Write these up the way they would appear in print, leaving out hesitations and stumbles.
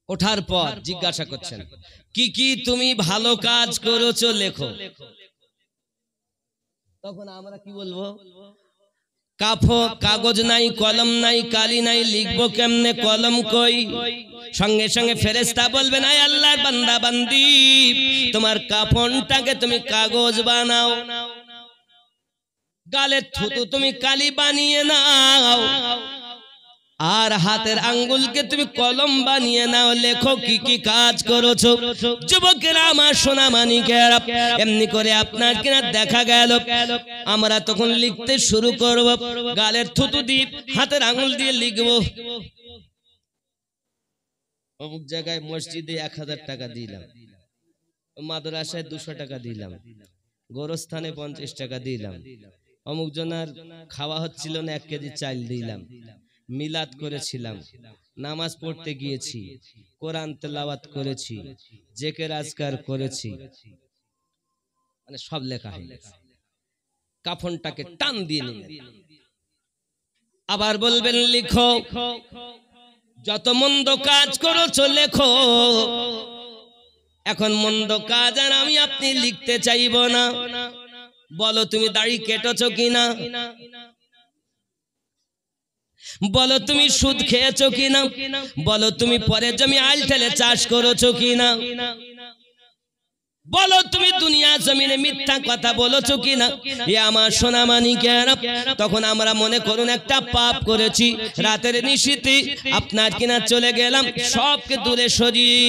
ওঠার পর জিজ্ঞাসা করছেন কি কি তুমি ভালো কাজ করেছো লেখো। তখন আমরা কি বলবো, কাগজ নাই, কলম নাই, কালি নাই, লিখবো কেমনে, কলম কই। সঙ্গে সঙ্গে ফেরেশতা বলবেন, আয় আল্লাহর বান্দা বান্দি, তোমার কাফনটাকে তুমি কাগজ বানাও, গালের থুতু তুমি কালি বানিয়ে নাও, আর হাতের আঙ্গুলকে তুমি কলম বানিয়ে নাও, লেখো কি কি কাজ করেছো। যুবকেরা আমার সোনা মানিকেরা, এমনি করে আপনার কিনা দেখা গেল আমরা তখন লিখতে শুরু করব, গালের থুতু দিয়ে হাতের আঙ্গুল দিয়ে লিখবো। অমুক জায়গায় মসজিদে 1000 টাকা দিলাম, মাদ্রাসায় 200 টাকা দিলাম, গোরস্থানে 50 টাকা দিলাম, অমুক জনার খাওয়া হচ্ছিল না 1 কেজি চাল দিলাম, মিলাদ করেছিলাম, নামাজ পড়তে গিয়েছি, কোরআন তেলাওয়াত করেছি, জিকির আজকার করেছি, মানে সব লেখা হয়ে গেছে। কাফনটাকে টান দিয়ে নিলেন, আবার বলবেন লিখো, যত মন্দ কাজ করেছো লেখো। এখন মন্দ কাজ আর আমি আপনি লিখতে চাইবো না। বলো তুমি দাড়ি কেটেছো কিনা, বলো তুমি সুদ খেয়েছো কিনা, বলো তুমি পরের জমি আইল ঠেলে চাষ করেছো কিনা, বলো তুমি দুনিয়া জমিনে মিথ্যা কথা বলেছো কিনা। এ আমার সোনা মানিকেরা, তখন আমরা মনে করুন একটা পাপ করেছি, রাতের নিশীথে আপনার কিনা চলে গেলাম, সবকে দূরে সরিয়ে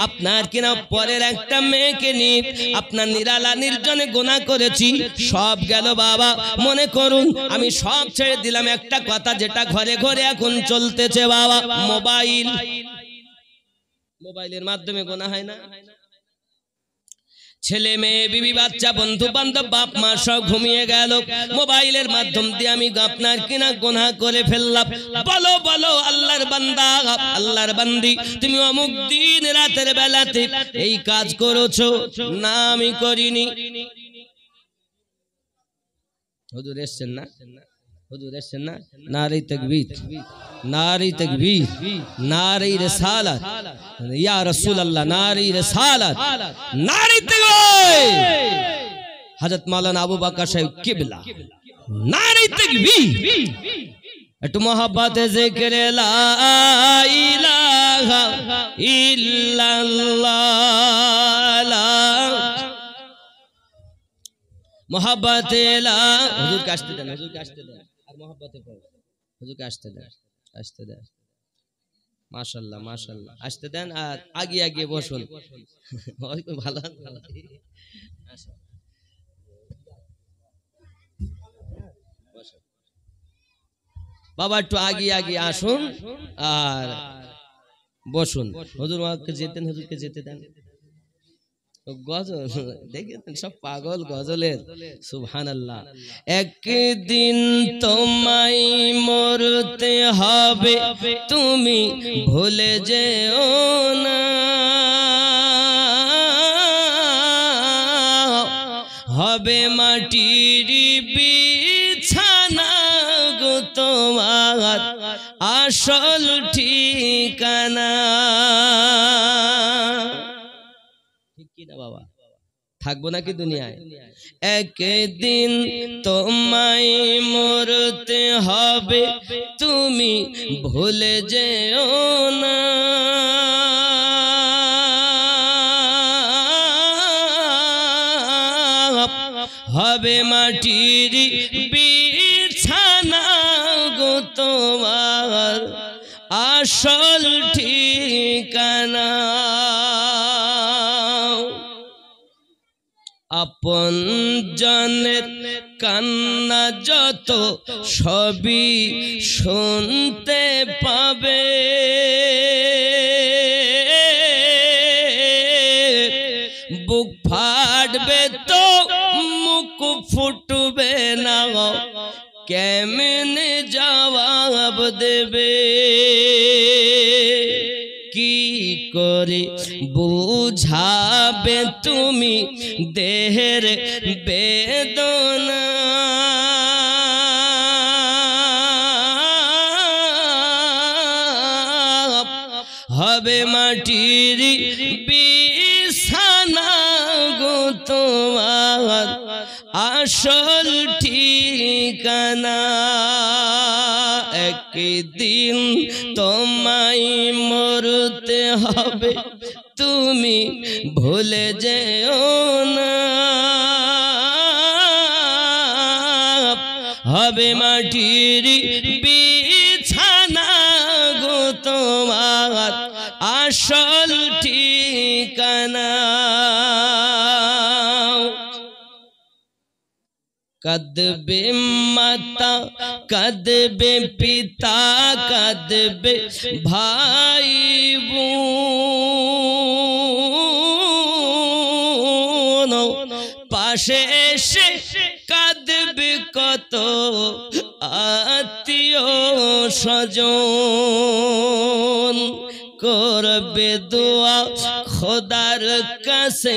আপনার কিনা পরের একটা মেয়েকে নিয়ে আপনার নিরালা নির্জনে গুনাহ করেছি, সব গেল বাবা। মনে করুন আমি সব ছেড়ে দিলাম, একটা কথা যেটা ঘরে ঘরে এখন চলতেছে বাবা, মোবাইলের মাধ্যমে গুনাহ হয় না? ছেলে মেয়ে বিবি বাচ্চা বন্ধু বান্ধব বাপ মা সব ঘুমিয়ে গেল, মোবাইলের মাধ্যম দিয়ে আমি আপনার কিনা গুনাহ করে ফেললাম। বলো বলো আল্লাহর বান্দা, আল্লাহর বান্দি, তুমি অমুক দিন রাতের বেলাতে এই কাজ করেছো না আমি করিনি। হুজুর এসেছেন না, হুজুর এসেছেন না? নারে তাকবীর, নারে তাকবীর, নারে রিসালাত, ইয়া রাসূলুল্লাহ, নারে রিসালাত, নারে তাকবীর। হযরত মাওলানা আবু বকর সাহেব কিবলা, নারে তাকবীর। একটু মোহাব্বতে জিকিরে লা ইলাহা ইল্লাল্লাহ, মোহাব্বতে লা। হুজুরকে আসতে দেন, হুজুরকে আসতে দেন, আর মোহাব্বতে পড়ো, হুজুরকে আসতে দেন, আসতে দেন। মাশাআল্লাহ মাশাআল্লাহ, আসতে দেন আর আগে আগে বসুন। ভালো ভালো। বাবা একটু আগে আগে আসুন আর বসুন। হুজুর আমাকে যেতেন, হুজুরকে যেতে দেন। গজল দেখেছেন, সব পাগল গজলের। সুবহানাল্লাহ। একদিন তোমায় মরতে হবে, তুমি ভুলে যেও না, হবে মাটির বিছানা গো তোমার আসল ঠিকানা। বাবা থাকবো নাকি দুনিয়ায়? একদিন তোমায় মরতে হবে, তুমি ভুলে যেও না, হবে মাটির বিছানা গো তোমার আসল ঠিকানা। আপন জনের কান্না যত সবই শুনতে পাবে, বুক ফাটবে তো মুখ ফুটবে না, কেমনে জবাব দেবে, কি করে বুঝাবে তুমি দেহের বেদনা, হবে মাটির বিছানা গো তোমার আসল ঠিকানা। একদিন তোমায় মরতে হবে, তুমি ভুলে যেও না। হবে মাটির বিছানা গো তোমার আসল ঠিকানা। কাঁদবে মাতা, কাঁদবে পিতা, কাঁদবে ভাই বোন, পাশে এসে কাঁদবে কত আত্মীয় স্বজন। করবে দোয়া খোদার কাছে,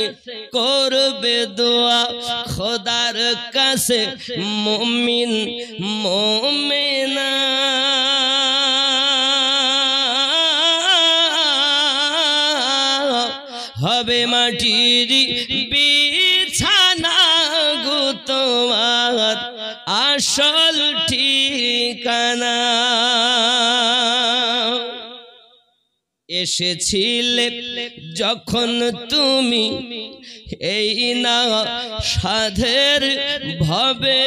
করবে দোয়া খোদার কাছে মুমিন মুমিনা। হবে মাটির বিছানা গো তোমার আসল ঠিকানা। এসেছিলে যখন তুমি এই না সাধের ভবে,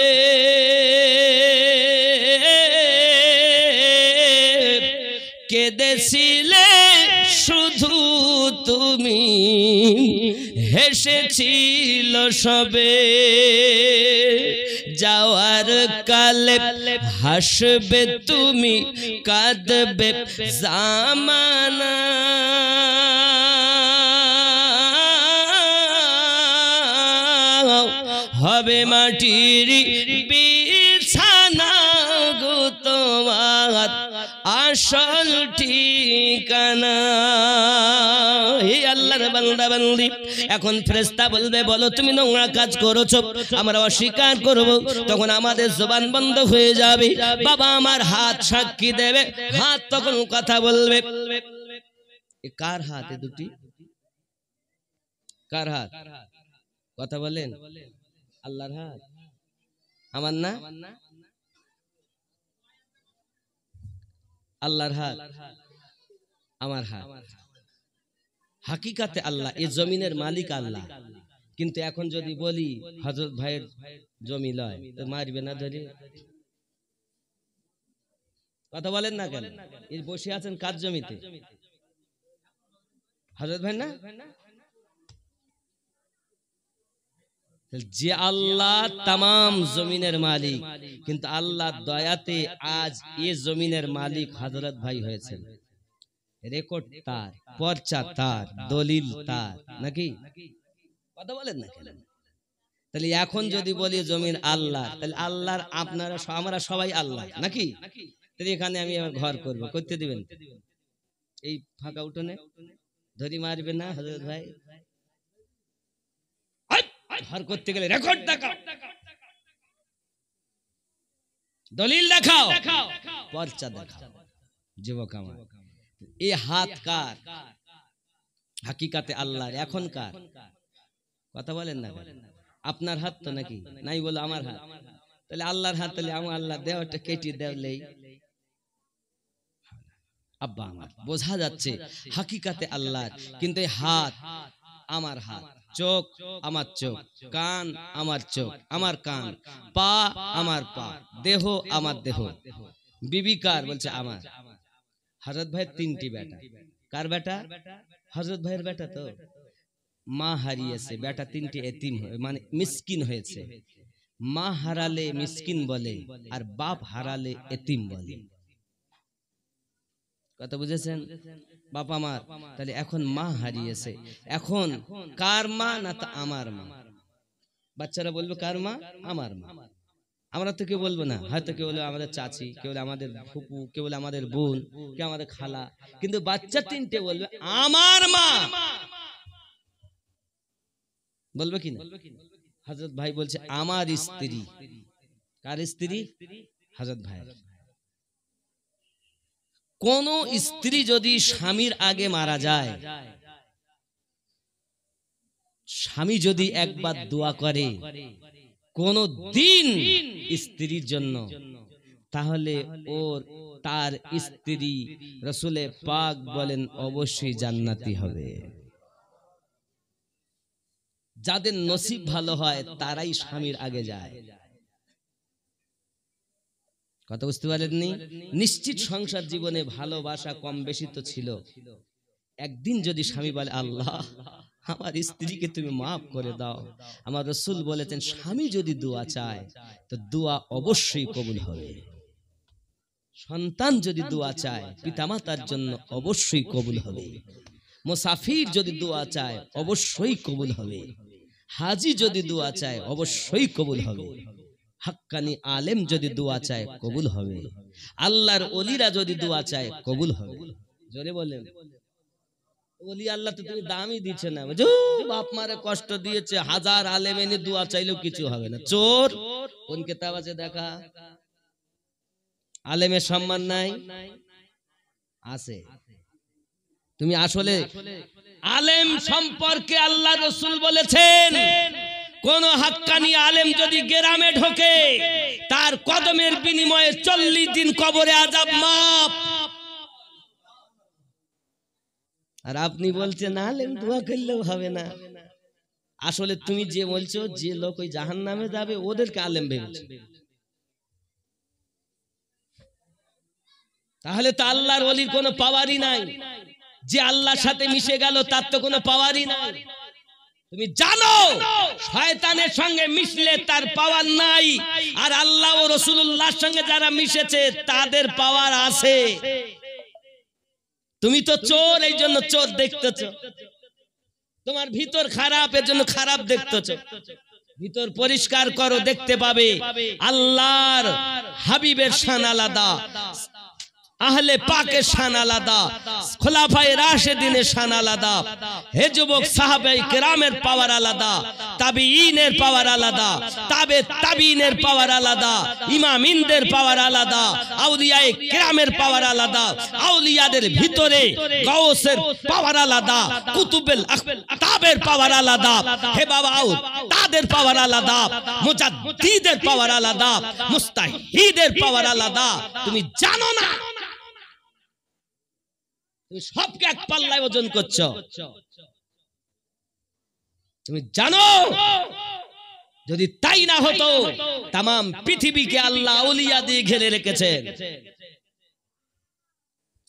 কেঁদেছিলে শুধু তুমি, হেসেছিল সবে। যাওয়ার কালে হাসবে তুমি, কাঁদবে জামানা। হবে মাটির বিছানা গো তোমার আসল ঠিকানা। হে আল্লাহর বান্দা বান্দি, এখন ফেরেশতা বলবে বলো তুমি নোংরা কাজ করেছো, আমরা অস্বীকার করব। তখন আমাদের জবান বন্ধ হয়ে যাবে। বাবা আমার হাত সাক্ষী দেবে, হাত তখন কথা বলবে। কার হাত এ দুটি? কার হাত? কথা বলেন। আল্লাহর হাত। আমার না? আল্লাহর হাত, আমার হাত। হাকিকাতে আল্লাহ, এই জমিনের মালিক আল্লাহ। কিন্তু এখন যদি বলি হযরত ভাইয়ের জমি লয়, তো মারবে না ধরে? কথা বলেন না কেন? এই বসে আছেন কার জমিতে? হযরত ভাই না? যে আল্লাহ তামাম জমিনের মালিক, কিন্তু আল্লাহ দয়াতে আজ এই জমিনের মালিক হযরত ভাই হয়েছেন। রেকর্ড তার, পর্চা তার, দলিল তার, নাকি? কথা বলেন না কেন? তাহলে এখন যদি বলি জমিন আল্লাহ, তাহলে আল্লাহর আপনারা আমরা সবাই আল্লাহ, নাকি? তাহলে এখানে আমি আমার ঘর করব, করতে দিবেন? এই ফাঁকা উঠোনে ধরি মারবে না হযরত ভাই? ঘর করতে গেলে রেকর্ড দেখাও, দলিল দেখাও, পর্চা দেখাও। যুবক আমার, এই হাত কার? হাকিকাতে আল্লাহর। এখন কার? কথা বলেন না। আপনার হাত তো নাকি? নাই বলো আমার হাত। তাহলে আল্লাহর হাত, তাহলে আমার আল্লাহ দেওয়াটা কেটে দেওয়ালেই। আব্বা আমার, বোঝা যাচ্ছে হাকিকাতে আল্লাহর। কিন্তু এই হাত আমার হাত, চোখ আমার চোখ, কান আমার চোখ আমার কান, পা আমার পা, দেহ আমার দেহ। বিবি কার? বলছে আমার। হযরত ভাইয়ের তিনটি বেটা। কার বেটা? হযরত ভাইয়ের বেটা। তো মা হারিয়েছে, বেটা তিনটি এতিম, মানে মিসকিন হয়েছে। মা হারালে মিসকিন বলে, আর বাপ হারালে এতিম বলে। কথা বুঝেছেন? বাপ আমার, তাহলে এখন মা হারিয়েছে, এখন কার মা? না তা আমার মা। বাচ্চারা বলবে কার মা? আমার মা। আমরা তো কেউ বলবো না, হয়তো কেউ বলে আমাদের চাচি, কেউ বলে আমাদের ফুপু, কেউ বলে আমাদের বোন, কেউ আমাদের খালা। কিন্তু বাচ্চা তিনটে বলবে আমার মা। বলবে কি না? হযরত ভাই বলছে আমার স্ত্রী। কার স্ত্রী? হযরত ভাই। কোন স্ত্রী যদি স্বামীর আগে মারা যায়, স্বামী যদি একবার দোয়া করে কোন দিন স্ত্রীর জন্য, তাহলে তার স্ত্রী রাসূলে পাক বলেন অবশ্যই জান্নাতি হবে। যাদের নসিব ভালো হয় তারাই স্বামীর আগে যায়। কথা বুঝতে পারেননি? নিশ্চিত সংসার জীবনে ভালোবাসা কম বেশি তো ছিল। একদিন যদি স্বামী বলে আল্লাহ আমার স্ত্রীকে তুমি মাফ করে দাও, আমার রাসূল বলেছেন স্বামী যদি দোয়া চায় তো দোয়া অবশ্যই কবুল হবে। সন্তান যদি দোয়া চায় পিতামাতার জন্য অবশ্যই কবুল হবে। মুসাফির যদি দোয়া চায় অবশ্যই কবুল হবে। হাজি যদি দোয়া চায় অবশ্যই কবুল হবে। হাক্কানি আলেম যদি দোয়া চায় কবুল হবে। আল্লাহর ওলিরা যদি দোয়া চায় কবুল হবে। জোরে বলেন। ওলি আল্লাহ তো তুমি দামই দিচ্ছে না, বাপ মারে কষ্ট দিয়েছে, হাজার আলেম এনে দোয়া চাইলেও কিছু হবে না। চোর কোন কিতাব আছে দেখা? আলেমের সম্মান নাই আছে। তুমি আসলে আলেম সম্পর্কে আল্লাহ রাসূল বলেছেন কোন হাক্কানি আলেম যদি গ্রামে ঢোকে তার কদমের বিনিময়ে 40 দিন কবরে আযাব মাফ। আর আপনি বলছেন আলেম দোয়া করলেও হবে না। আসলে তুমি যে বলছো যে লোক ওই জাহান্নামে যাবে ওদেরকে আলেম ভেবেছো, তাহলে তো আল্লাহর ওলির কোনো পাওয়ারই নাই। যে আল্লাহর সাথে মিশে গেল তার তো কোনো পাওয়ারই নাই। তুমি জানো শয়তানের সঙ্গে মিশলে তার পাওয়ার নাই, আর আল্লাহ ও রাসূলুল্লাহর সঙ্গে যারা মিশেছে তাদের পাওয়ার আছে। তুমি তো চোর, এই জন্য চোর দেখতেছ। তোমার ভিতর খারাপ, এর জন্য খারাপ দেখতেছ। ভিতর পরিষ্কার করো, দেখতে পাবে আল্লাহর হাবিবের শান আলাদা, আহলে পাকের শান আলাদা, খোলাফায়ে রাশেদিনের শান আলাদা। হে যুবক, সাহাবায়ে কেরামের পাওয়ার আলাদা, তাবিঈনের পাওয়ার আলাদা, তাবিঈনের পাওয়ার আলাদা, ইমামিনদের পাওয়ার আলাদা, আউলিয়ায়ে কেরামের পাওয়ার আলাদা। আউলিয়াদের ভিতরে গাউসের পাওয়ার আলাদা, কুতুবুল আকতাবের পাওয়ার আলাদা। হে বাবা, তাদের পাওয়ার আলাদা, মুজাদ্দিদের পাওয়ার আলাদা, মুস্তাহিদের পাওয়ার আলাদা। তুমি জানো না? তুমি সবকে এক পাল্লায় ওজন করছো। তুমি জানো যদি তাই না হতো তামাম পৃথিবীকে আল্লাহ আউলিয়া দিয়ে ঘিরে রেখেছেন।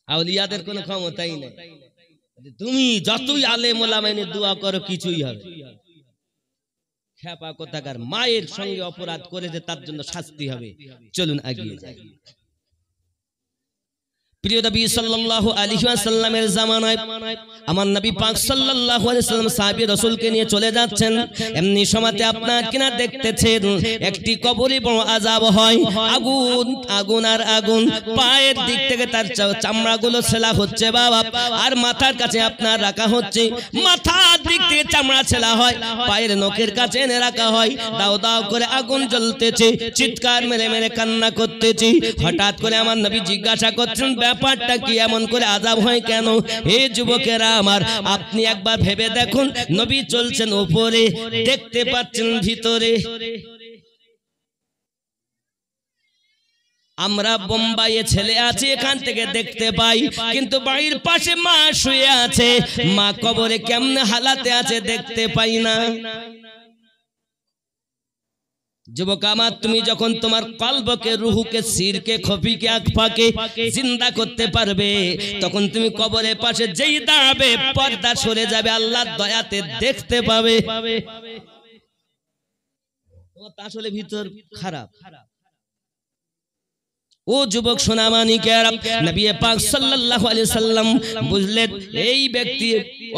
আউলিয়াদের কোনো ক্ষমতাই নেই। তুমি যতই আলেম ওলামা এনে দোয়া করো কিছুই হবে। খেপা কোথাকার, মায়ের সঙ্গে অপরাধ করেছে তার জন্য শাস্তি হবে। চলুন এগিয়ে যাই। প্রিয় নবী সাল্লাল্লাহু আলাইহি ওয়াসাল্লামের জামানায় আমার নবী পাক সাল্লাল্লাহু আলাইহি ওয়াসাল্লাম সাহাবী রাসূলকে নিয়ে চলে যাচ্ছেন। এমনি সময়তে আপনারা কিনা দেখতেছেন একটি কবরে বড় আযাব হয়। আগুন আগুন আর আগুন, পায়ের দিক থেকে তার চামড়াগুলো ছেলা হচ্ছে বাবা, আর মাথার কাছে আপনার রাখা হচ্ছে। মাথার দিক থেকে চামড়া ছেলা হয়, পায়ের নখের কাছে এনে রাখা হয়। দাও দাও করে আগুন জ্বলতেছে, চিৎকার মেরে মেরে কান্না করতেছে। হঠাৎ করে আমার নবী জিজ্ঞাসা করছেন ব্যাপারটা কি, এমন করে আযাব হয় কেন? হে যুবকেরা আমার, আপনি একবার ভেবে দেখুন, নবী চলছেন উপরে, দেখতে পাচ্ছেন ভিতরে। আমরা বোম্বাইয়ে ছেলে আছে, এখান থেকে দেখতে পাই, কিন্তু বাড়ির পাশে মা শুয়ে আছে। মা কবরে কেমনে হালাতে আছে দেখতে পাই না। যুবক আমার, তুমি যখন তোমার কলবকে, রুহুকে, সিরকে, খফিকে, আকফাকে জিন্দা করতে পারবে, তখন তুমি কবরের পাশে যেই দাঁড়াবে পর্দা সরে যাবে, আল্লাহর দয়াতে দেখতে পাবে। তোমার আসলে ভিতর খারাপ। ও যুবক সোনামানিকেরা, নবী পাক সাল্লাল্লাহু আলাইহি সাল্লাম বুঝলেন এই ব্যক্তি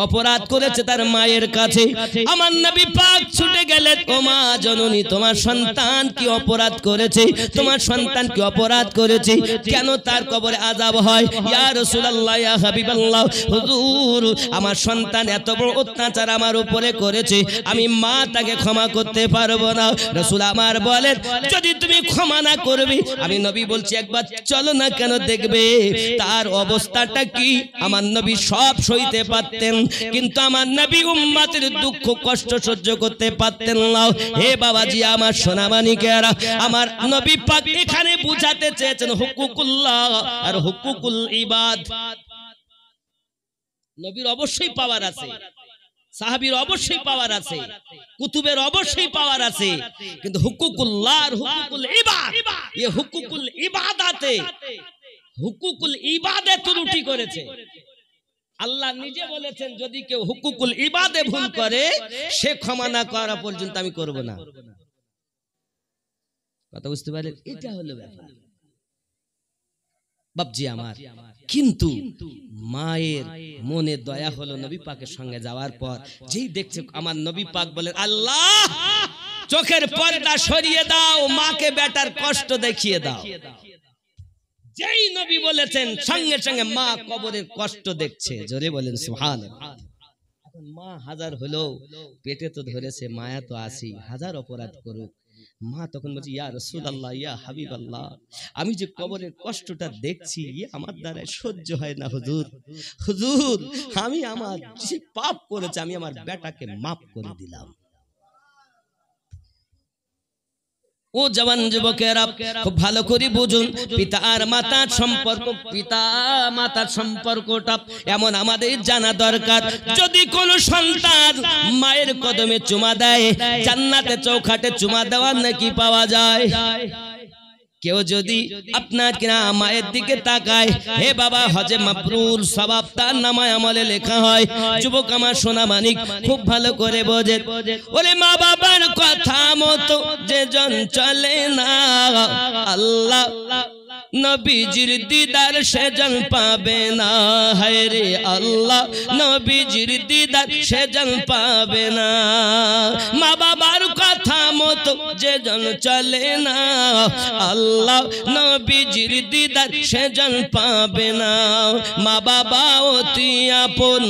অপরাধ করেছে তার মায়ের কাছে। আমার নবী পাক ছুটে গেলেন, ও মা জননী, তোমার সন্তান কি অপরাধ করেছে? তোমার সন্তান কি অপরাধ করেছে? কেন তার কবরে আযাব হয়? ইয়া রাসূলুল্লাহ, ইয়া হাবিবাল্লাহ, হুজুর, আমার সন্তান এত বড় অত্যাচার আমার উপরে করেছে, আমি মা তাকে ক্ষমা করতে পারবো না। রাসূল আমার বলেন, যদি তুমি ক্ষমা না করবে, আমি নবী বলছি একবার চলো না কেন দেখবে তার অবস্থাটা কি। আমার নবী সব সইতে পারতেন, কিন্তু আমার নবী উম্মতের দুঃখ কষ্ট সহ্য করতে পারতেন না। হে বাবাজি আমার সোনামানিকেরা, আমার নবী পাক এখানে বুঝাতে চেয়েছেন হুকুকুল্লাহ আর হুকুকুল ইবাদ। নবীর অবশ্যই পাওয়ার আছে, সাহাবীর অবশ্যই পাওয়ার আছে, কুতুবের অবশ্যই পাওয়ার আছে, কিন্তু হুকুকুল্লাহ আর হুকুকুল ইবাদ, এই হুকুকুল ইবাদাতে হুকুকুল ইবাদে ত্রুটি করেছে। আল্লাহ নিজে বলেছেন যদি কেউ হুকুকুল ইবাদে ভুল করে সে ক্ষমা না করা পর্যন্ত আমি করব না। কথা বুঝতে পারলেন? এটা হলো ব্যাপার বাপজি আমার। কিন্তু মায়ের মনে দয়া হলো নবী পাকের সঙ্গে যাওয়ার পর, যেই দেখছে আমার নবী পাক বলেন আল্লাহ চোখের পর্দা সরিয়ে দাও, মাকে বেটার কষ্ট দেখিয়ে দাও। যেই নবী বলেছেন সঙ্গে সঙ্গে মা কবরের কষ্ট দেখছে। জোরে বলেন সুবহানাল্লাহ। এখন মা হাজার হলো পেটে তো ধরেছে, মায়া তো আসি, হাজার অপরাধ করুক, মা তখন বলছে ইয়া রাসূলুল্লাহ ইয়া হাবিবাল্লাহ, আমি যে কবরের কষ্টটা দেখছি আমার দ্বারা সহ্য হয় না হুজুর। হুজুর আমি আমার যে পাপ করেছে আমি আমার বেটাকে মাফ করে দিলাম। ও জওয়ান যুবকেরা খুব ভালো করে বুঝুন, পিতা আর মাতার সম্পর্ক, পিতা মাতার সম্পর্কটা এমন আমাদের জানা দরকার। যদি কোনো সন্তান মায়ের কদমে চুমা দেয়, জান্নাতে চৌখাটে চুমা দেওয়ার নাকি পাওয়া যায়। কেউ যদি আপনার কিনা মায়ের দিকে তাকায়, হে বাবা হজে মাবরুর সওয়াব তার নামায় আমলে লেখা হয়। যুবক আমার সোনা মানিক খুব ভালো করে বোঝে, ওরে মা বাবার কথা মতো যে জন চলে না, আল্লাহ নবীজির দিদার সেজন পাবে না। হায় রে আল্লাহ নবীজির দিদার সেজন পাবে না। মা বাবার কথা মতো যে জন চলে না, আল্লাহ নবীজির দিদার সেজন পাবে না। মা বাবা অতি আপন,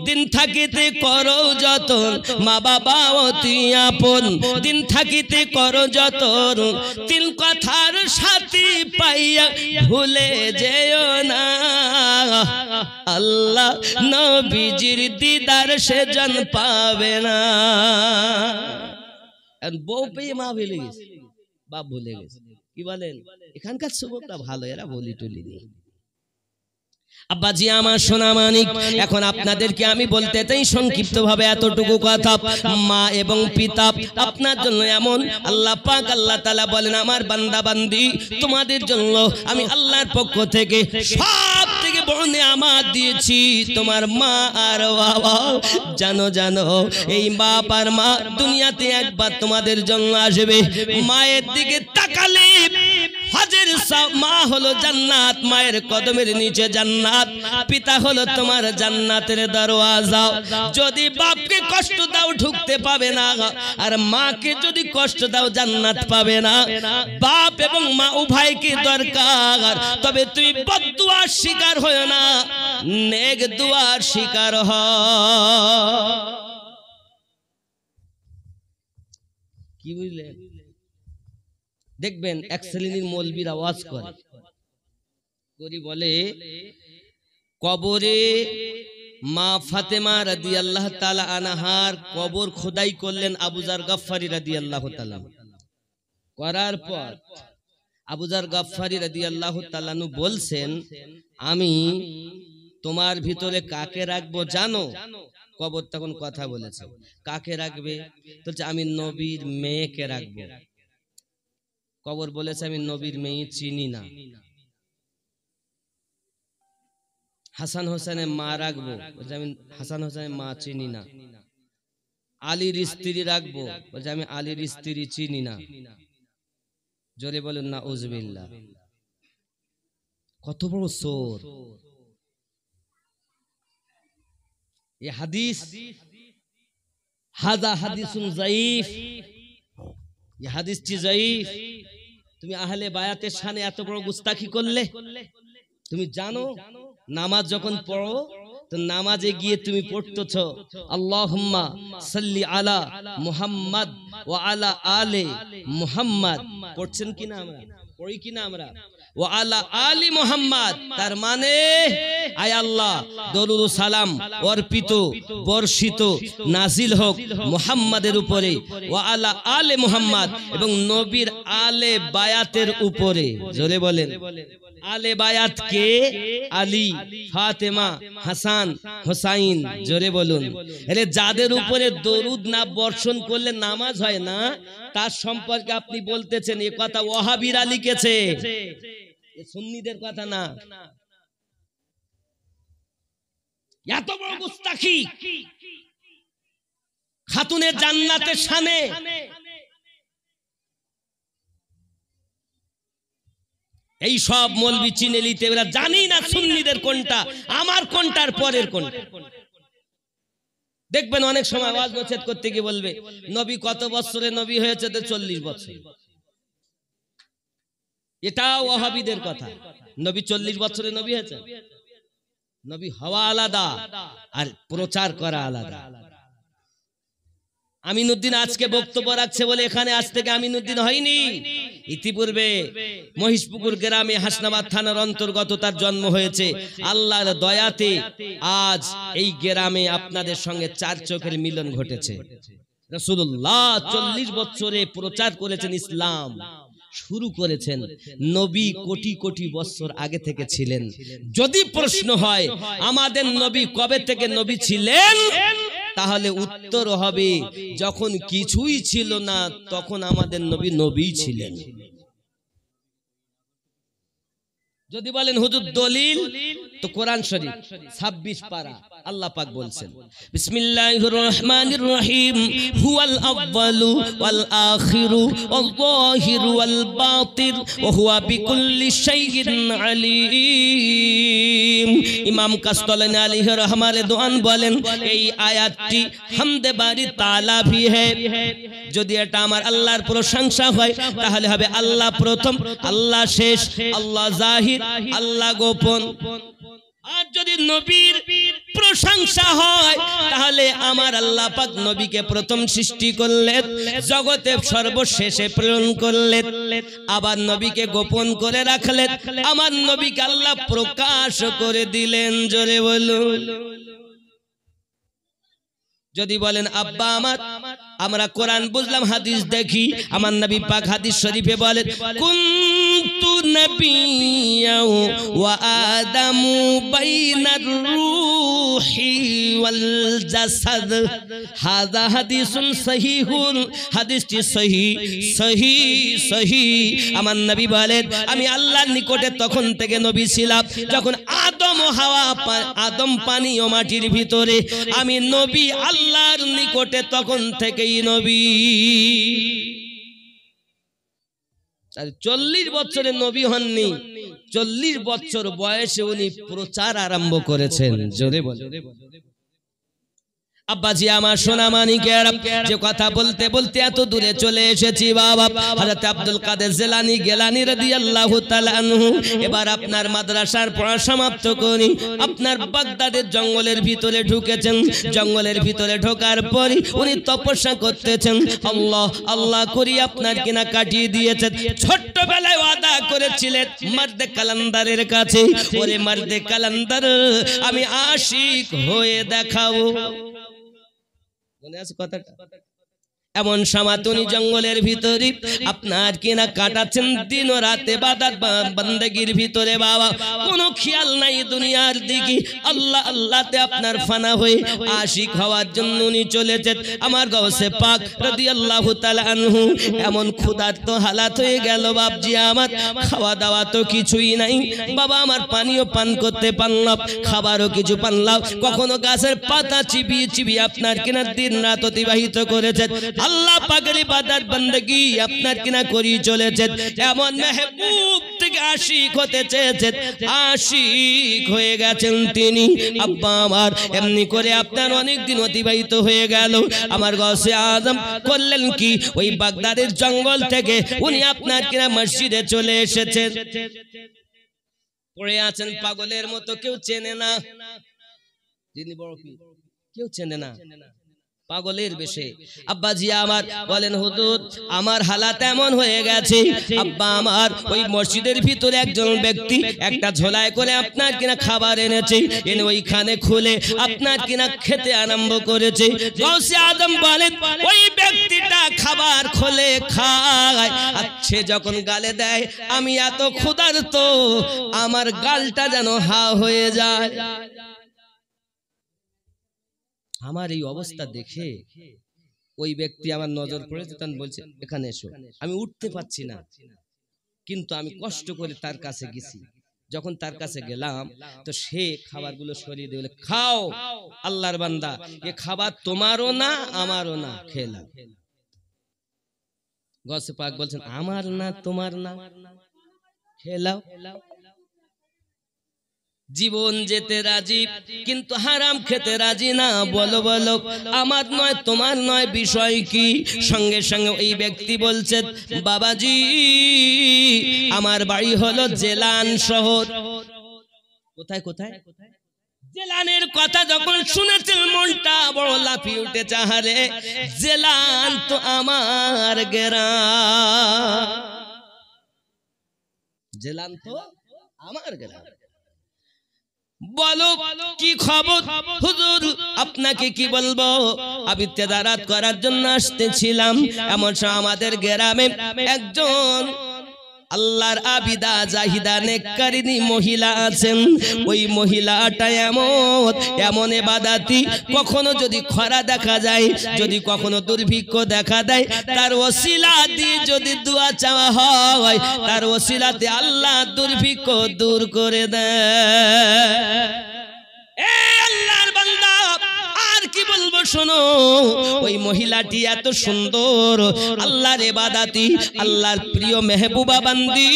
দিন থাকিতে করো যতন, মা বাবা অতি আপন, দিন থাকিতে করো যতন। তিন কথার সাথী পাইয়া ভুলে যেও না, আল্লাহ নবীজির দিদার সেজন পাবে না। বউ পেয়ে মা ভুলে গেছে, বাপ ভুলে গেছে। কি বলেন? এখানকার যুবকরা ভালো, এরা বলি টলি নেই। আব্বাজি আমার সোনা মানিক, এখন আপনাদেরকে আমি বলতে চাই সংক্ষিপ্ত ভাবে এতটুকু কথা। মা এবং পিতা আপনার জন্য এমন, আল্লাহ পাক আল্লাহ তাআলা বলেন আমার বান্দা বান্দি তোমাদের জন্য আমি আল্লাহর পক্ষ থেকে সব থেকে বড় নেয়ামত দিয়েছি তোমার মা আর বাবা। জানো জানো এই বাপ আর মা দুনিয়াতে একবার তোমাদের জন্য আসবে। মায়ের দিকে তাকালে হজের মা হলো জান্নাত, মায়ের কদমের নিচে জান্নাত, পিতা হলো তোমার জান্নাতের দরওয়াজা। যদি বাপকে কষ্ট দাও ঢুকতে পাবে না, আর মাকে যদি কষ্ট দাও জান্নাত পাবে না। বাপ এবং মা উভয়কে দরকার, তবে তুমি বদদুয়ার শিকার হয়ো না, নেক দুয়ার শিকার হও। কি বুঝলেন? দেখবেন এক শ্রেণীর মৌলবীর আওয়াজ করে বলে কবরে মা ফাতেমা রাদিয়াল্লাহু তাআলা আনহার কবর খোদাই করলেন আবু যার গাফফারি রাদিয়াল্লাহু তাআলা। করার পর আবু যার গাফফারি রাদিয়াল্লাহু তাআলা বলছেন আমি তোমার ভিতরে কাকে রাখবো জানো? কবর তখন কথা বলেছে, কাকে রাখবে? বলছে আমি নবীর মেয়েকে রাখবো। কবর বলেছে আমি নবীর মেয়ে চিনি না। হাসান হোসেনের মা রাখবো, বলছে আমি হাসান হোসেনের মা চিনি না। আলীর স্ত্রী রাখবো, বলছে আমি আলীর স্ত্রী চিনি না। জোরে বলেন না উযবিল্লাহ। কত বড় চোর! এই হাদিস হাযা হাদিসুন যায়ীফ, এই হাদিসটি যায়ীফ। তুমি আহলে বায়াতের শানে এত বড় গুস্তাখি করলে। তুমি জানো নামাজ যখন পড়ো তো নামাজে গিয়ে তুমি পড়তেছো আল্লাহুম্মা সাল্লি আলা মুহাম্মাদ ওয়া আলা আলে মুহাম্মাদ, পড়ছেন কিনা? আমরা পড়ি কিনা আমরা? ওয়া আলা আলি মুহাম্মদ, তার মানে আয় আল্লাহ দরুদ ও সালাম অর্পিত বর্ষিত নাজিল হোক মুহাম্মাদের উপরে, ওয়া আলা আলে মুহাম্মদ, এবং নবীর আলে বায়াতের উপরে। জোরে বলেন আলে বায়াত কে? আলী, ফাতেমা, হাসান, হোসাইন। জোরে বলুন। এরে যাদের উপরে দরুদ না বর্ষণ করলে নামাজ হয় না, তার সম্পর্কে আপনি বলতেছেন এ কথা ওয়াহাবিরা লিখেছে, সুন্নিদের কথা না। এত বড় গুস্তাখি খাতুনের জান্নাতের শানে। এই সব মৌলবি চিনে নিতে এরা জানি না সুন্নিদের কোনটা, আমার কোনটার পরের কোনটা। দেখবেন অনেক সময় ওয়াজ নসিহত করতে গিয়ে বলবে নবী কত বছরে নবী হয়েছে? 40 বছর। এটাও ওয়াহাবিদের কথা। নবী 40 বছরে নবী হয়েছে? নবী হওয়া আলাদা আর প্রচার করা আলাদা। আমিনুদ্দিন আজকে বক্তব্য রাখছে বলে এখানে আজ থেকে আমিনুদ্দিন হয়নি। ইতিপূর্বে মহিষপুকুর গ্রামে হাসনাবাদ থানার অন্তর্গত তার জন্ম হয়েছে। আল্লাহর দয়াতে আজ এই গ্রামে আপনাদের সঙ্গে 4 চোখের মিলন ঘটেছে। রাসূলুল্লাহ 40 বছরে প্রচার করেছেন, ইসলাম শুরু করেছেন। নবী কোটি কোটি বছর আগে থেকে ছিলেন। যদি প্রশ্ন হয় আমাদের নবী কবে থেকে নবী ছিলেন, তাহলে উত্তর হবে যখন কিছুই ছিল না তখন আমাদের নবী নবী ছিলেন। যদি বলেন হুজুর দলিল, তো কোরআন শরীফ 26 পারা আল্লাহ পাক বলছেন বিসমিল্লাহির রহমানির রহিম হুয়াল আউয়ালু ওয়াল আখিরু ওয়াল যাহিরু ওয়াল বাতিন ওয়া হুয়া বিকুল্লি শাইইন আলিম। ইমাম কাসতালানী আলাইহি রহমাতুল্লাহ দোয়ান বলেন এই আয়াতটি হামদে বারি তাআলা ভি হ্যায়। যদি এটা আমার আল্লাহর প্রশংসা হয় তাহলে হবে আল্লাহ প্রথম, আল্লাহ শেষ, আল্লাহ জাহির, আল্লাহ গোপন। আর যদি নবীর প্রশংসা হয় তাহলে আমার আল্লাহ পাক নবীকে প্রথম সৃষ্টি করলেন, জগতে সর্বশেষে প্রেরণ করলেন, আবার নবীকে গোপন করে রাখলেন, আমার নবীকে আল্লাহ প্রকাশ করে দিলেন। জোরে বলুন। যদি বলেন আব্বা আমার আমরা কোরআন বুঝলাম হাদিস দেখি, আমার নবী পাক হাদিস শরীফে বলেন কুনতু নাবিয়্যাও ওয়া আদামু বাইনার রূহি ওয়াল জাসাদ। হাযা হাদিসুন সহিহুন, হাদিসটি সহিহ সহিহ সহিহ। আমার নবী বলেন আমি আল্লাহর নিকটে তখন থেকে নবী ছিলাম যখন আদম ও হাওয়া, আদম পানি ও মাটির ভিতরে, আমি নবী আল্লাহর নিকটে তখন থেকেই নবী। 40 বছরে নবী হননি, 40 বছর বয়সে উনি প্রচার আরম্ভ করেছেন। জোরে বলেন। আব্বাজি আমার সোনা মানিকের, যে কথা বলতে বলতে এত দূরে চলে এসেছি বাবা, হযরত আব্দুল কাদের জিলানী গিলানী রাদিয়াল্লাহু তাআলা আনহু। এবার আপনার মাদ্রাসার পড়া সমাপ্ত করি আপনার বাগদাদের জঙ্গলের ভিতরে ঢুকেছেন। জঙ্গলের ভিতরে ঢোকার পরই উনি তপস্যা করতেছেন। আল্লাহ আল্লাহ করি আপনার কিনা কাটিয়ে দিয়েছেন। ছোট্টবেলায় ওয়াদা করেছিলেন মার্দে কালান্দারের কাছে, ওরে মার্দে কালান্দার আমি আশিক হয়ে দেখাবো। মনে আছে কথাটা? এমন সামাতুনি জঙ্গলের ভিতরে আপনার কিনা কাটাচ্ছেন দিন ও রাতে ইবাদত বندگির ভিতরে বাবা, কোনো খেয়াল নাই দুনিয়ার দিকে। আল্লাহ আল্লাহতে আপনার ফানা হয়ে আশিক হওয়ার জন্য উনি চলেছেন। আমার গাউসে পাক রাদিয়াল্লাহু তাআলা আনহু এমন ক্ষুধার্ত হালাত হয়ে গেল বাপজি আমার, খাওয়া দাওয়া তো কিছুই নাই বাবা, আমার পানিও পান করতে পারলাম, খাবারও কিছু পারলাম, কখনো গাছের পাতা চিবিয়ে চিবিয়ে আপনার কিনা দিন রাত অতিবাহিত করেছেন। আল্লাহ পাকের ইবাদত বندگی আপনার কিনা করি চলেছেন। এমন মেহবুব থেকে আশিক হতে চেয়েছেন, আশিক হয়ে গেছেন তিনি। আব্বা আমার এমনি করে আপনার অনেক দিন অতিবাহিত হয়ে গেল। আমার গাউসে আজম করলেন কি, ওই বাগদাদের জঙ্গল থেকে উনি আপনার কিনা মসজিদে চলে এসেছেন। পড়ে আছেন পাগলের মতো, কেউ চেনে না, যিনি বড় পীর কেউ চেনে না। পাগলের বেশে। আব্বাজি আমার বলেন হুজুর আমার হালাত এমন হয়ে গেছে, আব্বা আমার ওই মসজিদের ভিতরে একজন ব্যক্তি একটা ঝোলায় করে আপনার কিনা খাবার এনেছে, এনে ওইখানে খুলে আপনার কিনা খেতে আরম্ভ করেছে। গাউসে আজম বলেন ওই ব্যক্তিটা খাবার খুলে খায়, আর সে যখন গালে দেয় আমি এত ক্ষুধার্ত আমার গালটা যেন হা হয়ে যায়। আমার এই অবস্থা দেখে ওই ব্যক্তি আমার নজর পড়েছে, তখন বলছে এখানে এসো। আমি উঠতে পারছি না, কিন্তু আমি কষ্ট করে তার কাছে গেছি। যখন তার কাছে গেলাম তো সে খাবারগুলো সরিয়ে দিয়ে বলে খাও আল্লাহর বান্দা, এ খাবার তোমারও না আমারও না, খেলাম। গৌসে পাক বলছেন আমার না তোমার না, খেলাও। জীবন যেতে রাজি কিন্তু হারাম খেতে রাজি না। বলো বলো আমার নয় তোমার নয়, বিষয় কি? সঙ্গে সঙ্গে এই ব্যক্তি বলছে বাবাজি আমার বাড়ি হলো জেলান শহর। কোথায় কোথায়? জেলানের কথা যখন শুনেছেন মনটা বড় লাফিয়ে উঠে, চাহারে জেলান তো আমার গ্রাম, জেলান তো আমার গ্রাম। বলো কি খবর? হুজুর আপনাকে কি বলবো, আমি তেদারাত করার জন্য আসতেছিলাম, এমন সময় আমাদের গ্রামে একজন আল্লাহর আবিদা জাহিদা নেককারিনী মহিলা আছেন। ওই মহিলাটা এমন ইবাদতি, কখনো যদি খরা দেখা যায়, যদি কখনো দুর্ভিক্ষ দেখা দেয়, তার ওসিলা দিয়ে যদি দোয়া চাওয়া হয়, তার ওসিলাতে আল্লাহ দুর্ভিক্ষ দূর করে দেয়। এ আল্লাহর বান্দা আর কি বলবো শোনো, ওই মহিলাটি এত সুন্দর, আল্লাহর ইবাদতি, আল্লাহর প্রিয় মেহবুবা বান্দি।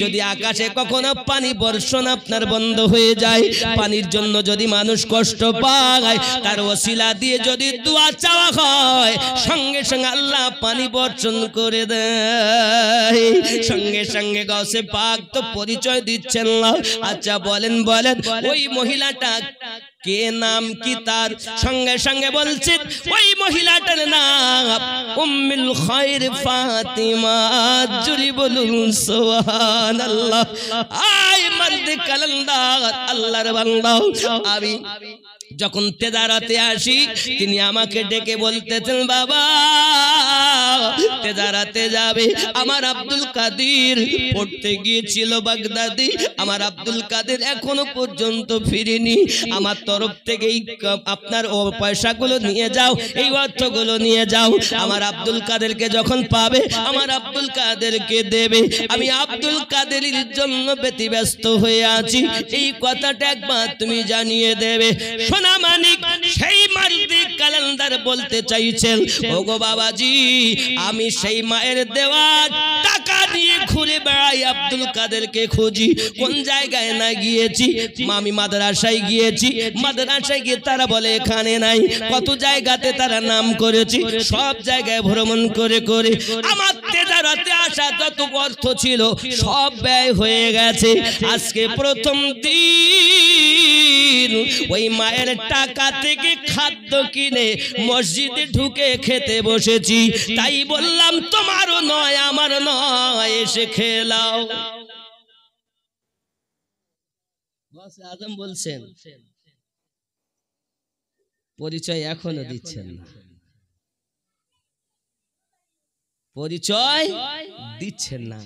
যদি আকাশে কখনো পানি বর্ষণ আপনার বন্ধ হয়ে যায়, পানির জন্য যদি মানুষ কষ্ট পায়, তার ওসিলা দিয়ে যদি দোয়া চাওয়া হয়, সঙ্গে সঙ্গে আল্লাহ পানি বর্ষণ করে দেয়। সঙ্গে সঙ্গে গাউসে পাক তো পরিচয় দিচ্ছেন না। আচ্ছা বলেন বলেন ওই মহিলাটা কে, নাম কি তার? সঙ্গে সঙ্গে বলছে ওই মহিলাটার নাম উম্মুল খায়র ফাতিমা। জুরি বলুন সুবহানাল্লাহ। আয় মর্দে কালান্দার আল্লাহর বান্দা, আমি যখন তেজারাতে আসি তিনি আমাকে ডেকে বলতেছেন বাবা তেজারাতে যাবে। আমার আব্দুল কাদের পড়তে গিয়েছিল বাগদাদি, আমার আব্দুল কাদের এখনো পর্যন্ত ফিরেনি। আমার তরফ থেকে আপনার ও পয়সাগুলো নিয়ে যাও, এই অর্থগুলো নিয়ে যাও। আমার আব্দুল কাদেরকে যখন পাবে আমার আব্দুল কাদেরকে দেবে। আমি আব্দুল কাদেরের জন্য ব্যতিব্যস্ত হয়ে আছি, এই কথাটা একবার তুমি জানিয়ে দেবে। সোনা মানিক সেই মার্দি কালান্দার বলতে চাইছেন ওগো বাবাজি আমি সেই মায়ের দেওয়া টাকা নিয়ে ঘুরে বেড়াই, আব্দুল কাদেরকে খুঁজি, কোন জায়গায় না গিয়েছি। আমি মাদ্রাসায় গিয়েছি, মাদ্রাসায় গিয়ে তারা বলে এখানে নাই। কত জায়গাতে তারা নাম করেছি, সব জায়গায় ভ্রমণ করে করে আমার তেজারাতে আসা যত অর্থ ছিল সব ব্যয় হয়ে গেছে। আজকে প্রথম দিন ওই মায়ের টাকা থেকে খাদ্য কিনে মসজিদে ঢুকে খেতে বসেছি, তাই বললাম তোমারও নয় আমার নয়, এসে খেলাও। গাউসে আজম বলছেন পরিচয় এখনো দিচ্ছেন না, পরিচয় দিচ্ছেন না।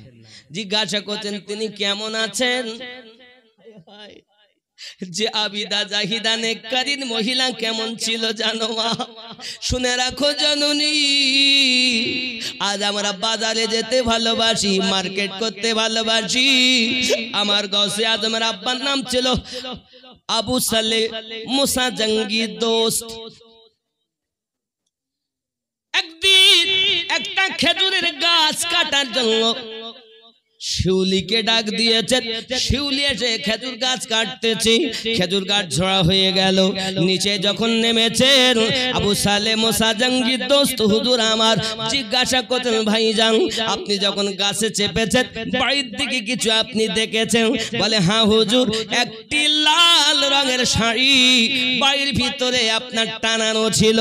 জিজ্ঞাসা করছেন তিনি কেমন আছেন? যে আবিদা জাহিদা নেককারিন মহিলা কেমন ছিল জানো মা? শুনে রাখো জননী, আজ আমরা বাজারে যেতে ভালোবাসি, মার্কেট করতে ভালোবাসি। আমার গাউসে আজমের আব্বার নাম ছিল আবু সালে মুসা জঙ্গি দোস্ত। একদিন একটা খেজুরের গাছ কাটার জন্য শিউলিকে ডাক দিয়েছে, শিউলি এসে খেজুর গাছ কাটতেছে, খেজুর গাছ ঝরা হয়ে গেল। নিচে যখন নেমেছেন আবু সালে মোসা জাঙ্গির দোস্ত হুজুর আমার জিজ্ঞাসা করতেন, ভাইজান আপনি যখন গাছে চেপেছেন বাড়ির দিকে কিছু আপনি দেখেছেন? বলে হ্যাঁ হুজুর, একটি লাল রঙের শাড়ি বাড়ির ভিতরে আপনার টানানো ছিল,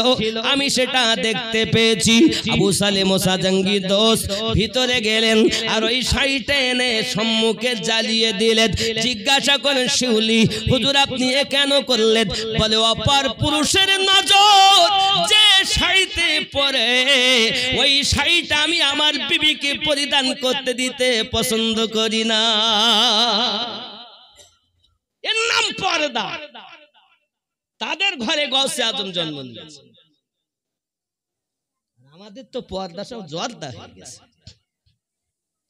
আমি সেটা দেখতে পেয়েছি। আবু সালে মোসা জাঙ্গির দোস্ত ভিতরে গেলেন আর ওই শাড়ি এনে সম্মুখে জ্বালিয়ে দিলেন। জিজ্ঞাসা করেন, শিউলি হুজুর আপনি এ কেন করলেন? বলে অপর পুরুষের নজর যে শাড়িতে পরে ওই শাড়িটা আমি আমার বিবিকে পরিধান করতে দিতে পছন্দ করি না। এর নাম পর্দা। তাদের ঘরে গৌসে আজম জন্ম নিয়েছে। আমাদের তো পর্দা সব জর্দা হয়ে গেছে।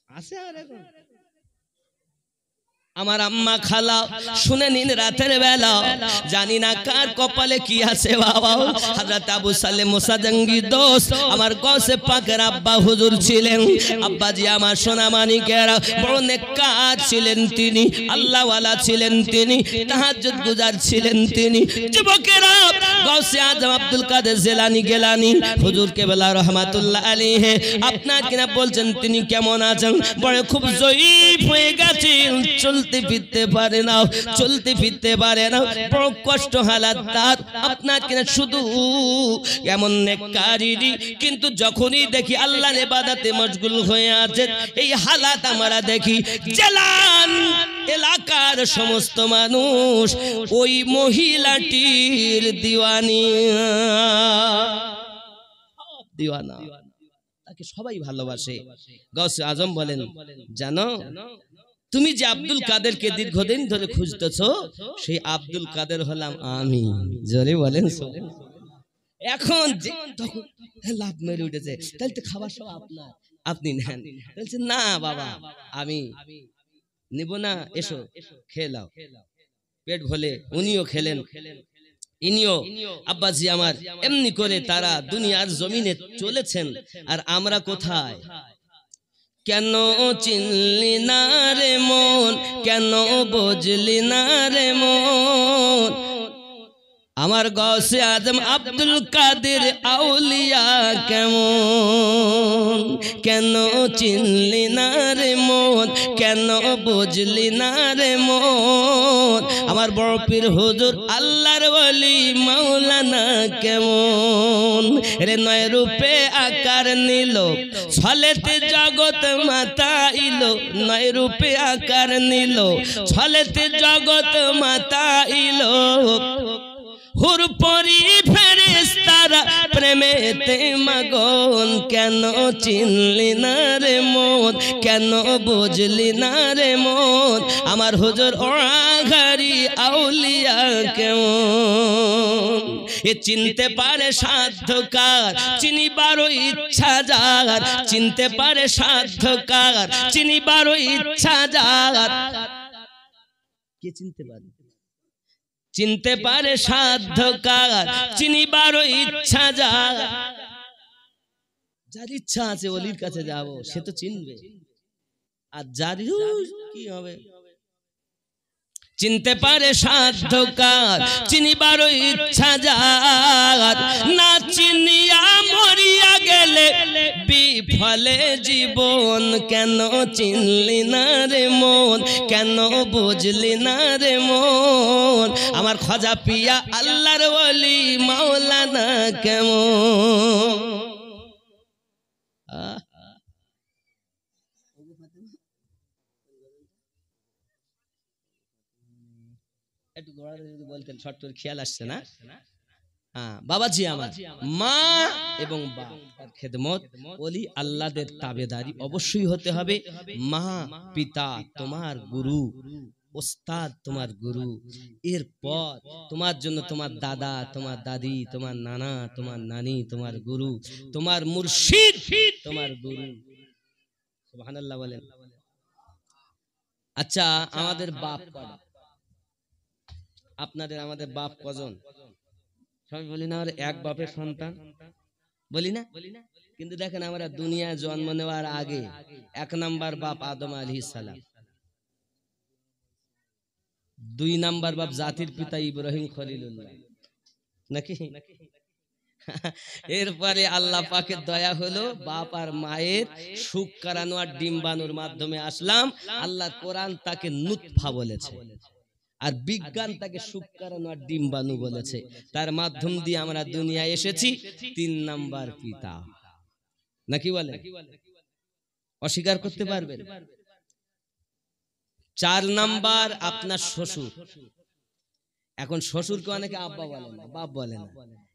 আছে আর এখন আমার আম্মা খালা শুনে নিন, রাতের বেলা জানি না কার কপালে কি আছে বাবা। হযরত আবু সালে মোসা জাঙ্গির দোস্ত আমার গৌসে পাকের আব্বা হুজুর ছিলেন। আব্বাজি আমার সোনা মানিকেরা বড় নেককার ছিলেন তিনি, আল্লাহওয়ালা ছিলেন তিনি, তাহাজ্জুদ গুজার ছিলেন তিনি। যুবকেরা গৌসে আজম আব্দুল কাদের জিলানী গেলানী হুজুর কেবলা রহমাতুল্লাহ আলাইহি আপনার কিনা বলছেন তিনি কেমন আছেন? বড় খুব জয়ীফ হয়ে গেছেন, চলতে ফিরতে পারে না, চলতে ফিরতে পারে না, বড় কষ্ট হালাত তার। আপনার কিনা শুধু এমন নেককারিনী, কিন্তু যখনই দেখি আল্লাহর ইবাদতে মশগুল হয়ে আছে এই হালাত আমরা দেখি। জেলান এলাকার সমস্ত মানুষ ওই মহিলাটির দিওয়ানা, তাকে সবাই ভালোবাসে। গৌসে আজম বলেন, জানো তুমি যে আব্দুল কাদেরকে দীর্ঘদিন ধরে খুঁজতেছো, সেই আব্দুল কাদের হলাম আমি। জোরে বলেন। এখন তখন লাভ মেরে উঠেছে, তাহলে তো খাবার সব আপনার, আপনি নেন। বলছে না বাবা আমি নিব না, এসো খেয়ে নাও। পেট ভরে উনিও খেলেন, ইনিও আব্বাজি আমার। এমনি করে তারা দুনিয়ার জমিনে চলেছেন। আর আমরা কোথায়? কেন চিনলি না রে মন, কেন বুঝলি না রে মন, আমার গৌসে আজম আব্দুল কাদের আউলিয়া কেমন। কেন চিনলি না রে মন, কেন বুঝলি না রে মন, আমার বড় পীর হুজুর আল্লাহর ওলি মাওলানা কেমন। রে নয় রূপে আকার নিল, ছলেতে জগৎ মাতাইল, নয় রূপে আকার নিল, ছলেতে জগৎ মাতাইল। হুর পরি ফেরেশতারা প্রেমেতে মগন, কেন চিনলি না রে মন, কেন বুঝলি না রে মন, আমার হুজুর ওয়াঘারি আউলিয়া কেমন। এ চিনতে পারে সাধ্যকার, চিনিবারও ইচ্ছা যার, চিনতে পারে সাধ্যকার, চিনিবারও ইচ্ছা যার। কে চিনতে পারে? চিনতে পারে সাধ্যকার, চিনিবারও ইচ্ছা যার। যার ইচ্ছা আছে ওলির কাছে যাব সে তো চিনবে, আর যার কি হবে? চিনতে পারে সাধ্যকার, চিনিবারও ইচ্ছা যার। না চিনিয়া মরিয়া গেলে বিফলে জীবন, কেন চিনলি না রে মন, কেন বুঝলি না রে মন, আমার খাজা পিয়া আল্লাহর ওলি মাওলানা কেমন। একটু যদি বলতেন, শর্ট করে খেয়াল আসছে না? হ্যাঁ বাবাজি আমার, মা এবং বাবার খেদমত, ওলি আল্লাহদের তাবেদারি অবশ্যই হতে হবে। মা পিতা তোমার গুরু, ওস্তাদ তোমার গুরু, এরপর তোমার জন্য তোমার দাদা, তোমার দাদি, তোমার নানা, তোমার নানি তোমার গুরু, তোমার মুর্শিদ তোমার গুরু। সুবহানাল্লাহ বলেন। আচ্ছা আমাদের বাপ কয়টা? আপনাদের আমাদের বাপ কজন? সবাই বলি না এক বাপের সন্তান। বলি না? কিন্তু দেখেন আমরা দুনিয়া জন্ম নেওয়ার আগে 1 নাম্বার বাপ আদম আলাইহিস সালাম, 2 নাম্বার বাপ জাতির পিতা ইব্রাহিম খলিলুল্লাহ, নাকি? এরপরে আল্লাহ পাকের দয়া হলো, বাপ আর মায়ের সুখ করানো আর ডিম্বাণুর মাধ্যমে আসলাম। আল্লাহ কোরআন তাকে নুতফা বলেছে, আর বিজ্ঞান তাকে সুখ করানো আর ডিম্বাণু বলেছে। তার মাধ্যম দিয়ে আমরা দুনিয়ায় এসেছি। 3 নাম্বার পিতা, নাকি বলে? অস্বীকার করতে পারবেন? 4 নাম্বার আপনার শ্বশুর। এখন শ্বশুরকে অনেকে আব্বা বলে না, বাপ বলে না।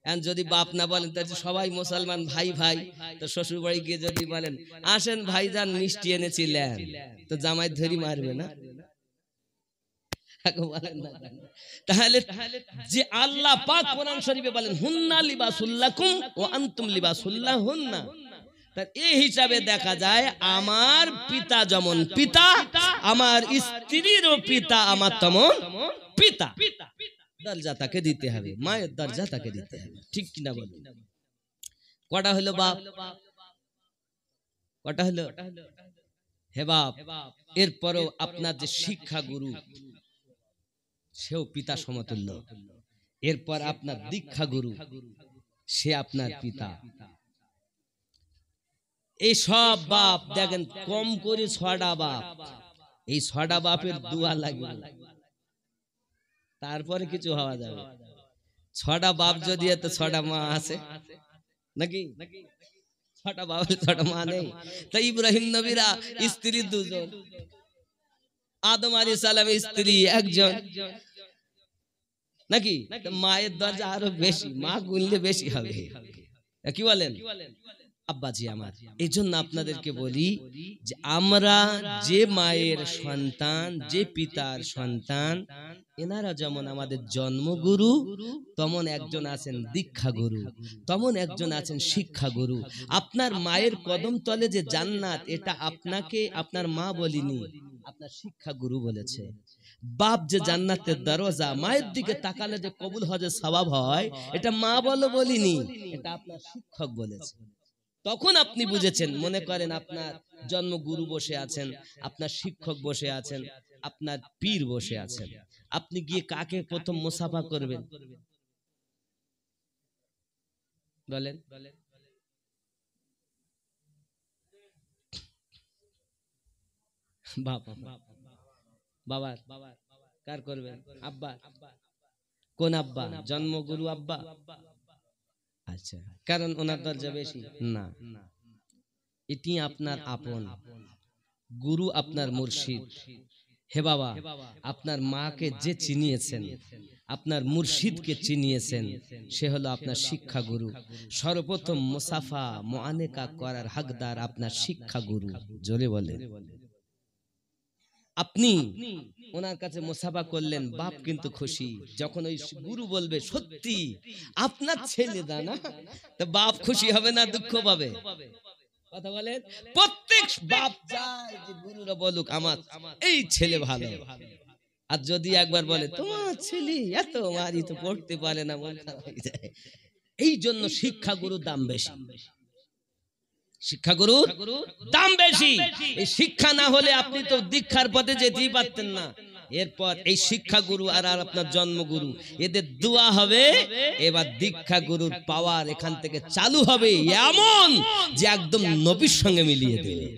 এখন যদি বাপ না বলেন তাহলে সবাই মুসলমান ভাই ভাই, তো শ্বশুর বাড়ি গিয়ে যদি বলেন আসেন ভাইজান মিষ্টি এনেছিলেন, তো জামাই ধরি মারবে না? তাহলে যে আল্লাহ পাক কোরআন শরীফে বলেন হুন্না লিবাসুল লাকুম ওয়া আনতুম লিবাসুল লাহুন্না, তার এই হিসাবে দেখা যায় আমার পিতা যেমন পিতা, আমার স্ত্রীরও পিতা আমার তেমন পিতা। দরজা তাকে দিতে হবে, মায়ের দরজা তাকে দিতে হবে, ঠিক কিনা বলুন? কটা হলো বাপ? কটা হলো? হে বাপ, এরপরও আপনার যে শিক্ষা গুরু, সেও পিতা সমতুল্য। এরপর আপনার দীক্ষা গুরু, সে আপনার পিতা। এই সব বাপ দেখেন কম করে 6টা বাপ, এই 6টা বাপের দোয়া লাগবে, তারপরে কিছু হওয়া যাবে। 6টা বাপ যদি এত 6টা মা আছে, নাকি? 6টা বাপ 6টা মা নেই? তাই ইব্রাহিম নবীরা স্ত্রী 2 জন, আদম আলাইহিস সালামের স্ত্রী 1 জন, নাকি? মায়ের দরজা আরো বেশি, মা গুনলে বেশি হবে, কি বলেন আব্বাজি আমার? এই জন্য আপনাদেরকে বলি যে আমরা যে মায়ের সন্তান, যে পিতার সন্তান, এনারা যেমন আমাদের জন্মগুরু, তেমন একজন আছেন দীক্ষা গুরু, তেমন একজন আছেন শিক্ষা গুরু। আপনার মায়ের কদম তলে যে জান্নাত, এটা আপনাকে আপনার মা বলিনি, আপনার শিক্ষা গুরু বলেছে। বাপ যে জান্নাতের দরজা, মায়ের দিকে তাকালে যে কবুল হজের সওয়াব হয়, এটা মা বলিনি, এটা আপনার শিক্ষক বলেছে। তখন আপনি বুঝেছেন। মনে করেন আপনার জন্মগুরু বসে আছেন, আপনার শিক্ষক বসে আছেন, আপনার পীর বসে আছেন, আপনি গিয়ে কাকে প্রথম মুসাফা করবেন বলেন? বাবা, বাবার। কার করবেন? আব্বা। কোন আব্বা? জন্মগুরু আব্বা? আচ্ছা, কারণ ওনার দরজা বেশি না, এটি আপনার আপন গুরু, আপনার মুর্শিদ। হে বাবা, আপনার মাকে যে চিনিয়েছেন, আপনার মুর্শিদকে চিনিয়েছেন, সে হলো আপনার শিক্ষা গুরু। সর্বপ্রথম মুসাফা মুআনেকা করার হকদার আপনার শিক্ষা গুরু। জোরে বলে। আপনি ওনার কাছে মুসাফা করলেন, বাপ কিন্তু খুশি। যখন ওই গুরু বলবে সত্যি আপনার ছেলে দানা, তো বাপ খুশি হবে না দুঃখ পাবে? কথা বলেন। প্রত্যেক বাপ চায় যে গুরুরা বলুক আমার এই ছেলে ভালো। আর যদি একবার বলে তোমার ছেলে এত মারি তো পড়তে পারে না, মন খারাপ হয়ে যায়। এই জন্য শিক্ষা গুরুর দাম বেশি, শিক্ষা গুরুর দাম বেশি। এই শিক্ষা না হলে আপনি তো দীক্ষার পথে যেতেই পারতেন না। এরপর এই শিক্ষা গুরু আর আপনার জন্মগুরু, এদের দোয়া হবে, এবার দীক্ষা গুরুর পাওয়ার এখান থেকে চালু হবে এমন যে একদম নবীর সঙ্গে মিলিয়ে দেবে।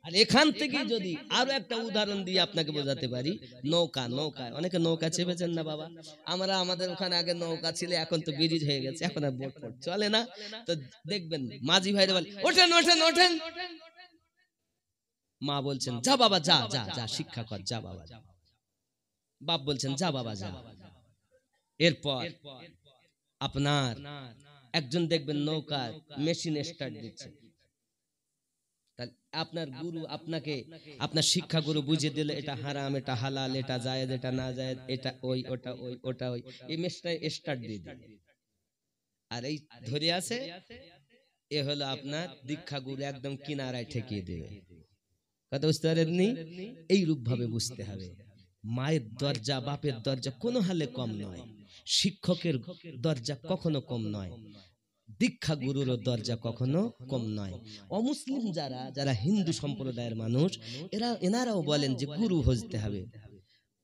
আর এখান থেকে যদি আরো একটা উদাহরণ দিয়ে আপনাকে বোঝাতে পারি, নৌকা। নৌকায় অনেকে নৌকা চেপেছেন না বাবা? আমরা আমাদের ওখানে আগে নৌকা ছিল, এখন তো ব্রিজ হয়ে গেছে, এখন আর বোট ফোট চলে না। তো দেখবেন মাঝি ভাইরা বলে ওঠেন ওঠেন ওঠেন, মা বলছেন যা বাবা যা যা যা, শিক্ষা কর, যা বাবা। বাপ বলছেন যা বাবা যা। এরপর আপনার একজন দেখবেন নৌকা মেশিন স্টার্ট দিচ্ছে, আপনার গুরু আপনাকে, আপনার শিক্ষা গুরু বুঝিয়ে দিলে এটা হারাম, এটা হালাল, এটা জায়েজ, এটা না জায়েজ, এটা ওই ওটা ওই ওটা ওই, এই মেশিনটা স্টার্ট দিয়ে দিবে। আর এই ধরে আছে, এ হলো আপনার দীক্ষা গুরু, একদম কিনারায় ঠেকিয়ে দেবে। কথা বুঝতে পারেননি? এই রূপ ভাবে বুঝতে হবে। মায়ের দরজা, বাপের দরজা কোনো হালে কম নয়, শিক্ষকের দরজা কখনো কম নয়। দীক্ষা গুরুর দরজা কখনো কম নয়। অমুসলিম যারা হিন্দু সম্প্রদায়ের মানুষ, এনারাও বলেন যে গুরু হজতে হবে।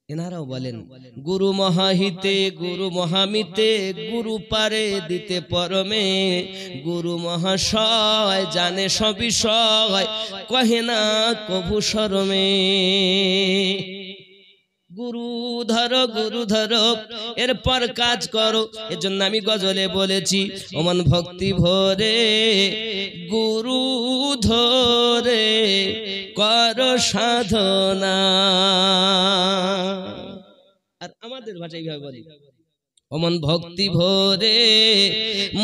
এনারাও বলেন গুরু মহাহিতে গুরু মহামিতে গুরু পারে দিতে পরমে, গুরু মহাশয় জানে সবিষয় কহে না কভু শরমে। গুরু ধরো এরপর কাজ করো। এজন্য আমি গজলে বলেছি ওমন ভক্তি ভরে গুরু ধরে করো সাধনা। আর আমাদের ভাষায় এইভাবে বলি অমন ভক্তি ভরে